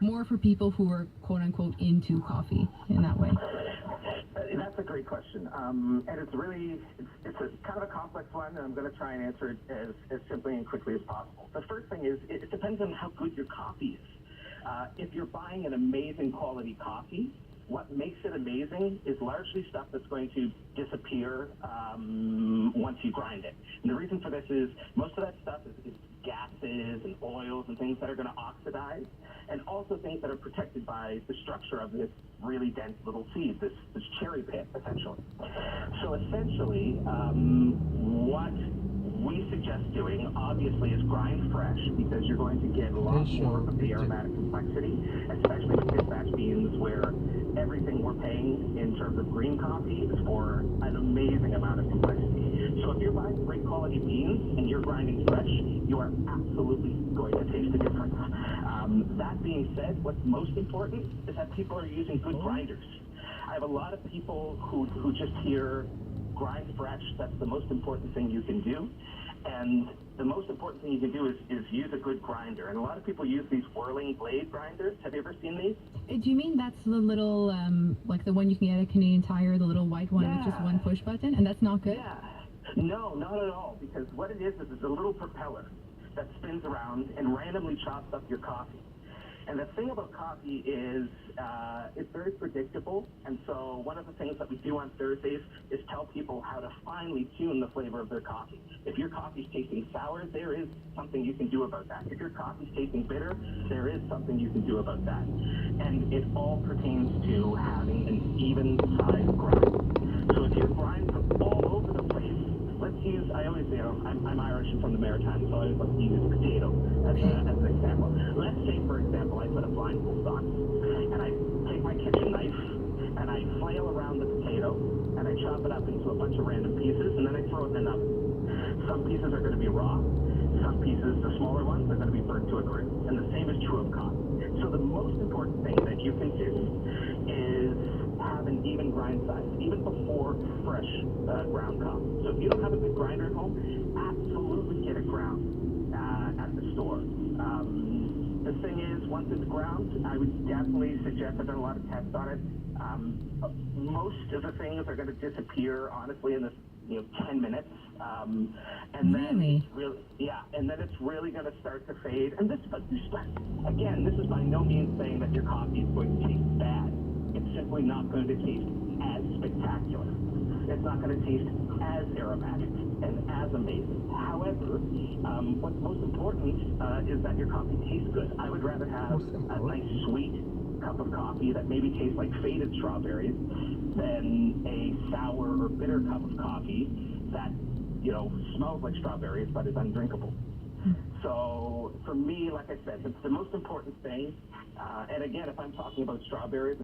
more for people who are quote unquote into coffee in that way? That's a great question, and it's really it's a kind of a complex one, and I'm going to try and answer it as simply and quickly as possible. The first thing is it depends on how good your coffee is. If you're buying an amazing quality coffee, what makes it amazing is largely stuff that's going to disappear once you grind it. And the reason for this is most of that stuff is gases and oils and things that are going to oxidize, and also things that are protected by the structure of this really dense little seed, this cherry pit, essentially. So essentially, what we suggest doing, obviously, is grind fresh, because you're going to get a lot more of the aromatic complexity, especially with dispatch beans, where everything we're paying in terms of green coffee is for an amazing amount of complexity. So if you're buying great quality beans and you're grinding fresh, you are absolutely going to taste the difference. That being said, what's most important is that people are using good grinders. I have a lot of people who just hear grind fresh. That's the most important thing you can do. And the most important thing you can do is use a good grinder. And a lot of people use these whirling blade grinders. Have you ever seen these? Do you mean that's the little, like the one you can get at Canadian Tire, the little white one with just one push button, and that's not good? Yeah. No, not at all. Because what it is it's a little propeller that spins around and randomly chops up your coffee. And the thing about coffee is it's very predictable, and so one of the things that we do on Thursdays is tell people how to finely tune the flavor of their coffee. If your coffee's tasting sour, there is something you can do about that. If your coffee's tasting bitter, there is something you can do about that. And it all pertains to having an even size grind. So if your grinds are all over the place, let's use, I always say, I'm Irish and from the Maritimes, so I always like to use potato as an example. Let's say, for example, I put a blindfold on, and I take my kitchen knife, and I flail around the potato, and I chop it up into a bunch of random pieces, and then I throw it in an oven. Some pieces are going to be raw. Some pieces, the smaller ones, are going to be burnt to a crisp. And the same is true of coffee. So the most important thing that you can do is have an even grind size, even before fresh ground coffee. So if you don't have a good grinder at home, absolutely get it ground at the store. The thing is, once it's ground, I would definitely suggest, I've done a lot of tests on it, most of the things are going to disappear, honestly, in this 10 minutes. And then and then it's really going to start to fade. And this is by no means saying that your coffee is going to taste bad. It's simply not going to taste as spectacular. It's not going to taste as aromatic and as amazing. However, what's most important is that your coffee tastes good. I would rather have a nice sweet cup of coffee that maybe tastes like faded strawberries than a sour or bitter cup of coffee that smells like strawberries but is undrinkable. So for me, like I said, it's the most important thing. And again, if I'm talking about strawberries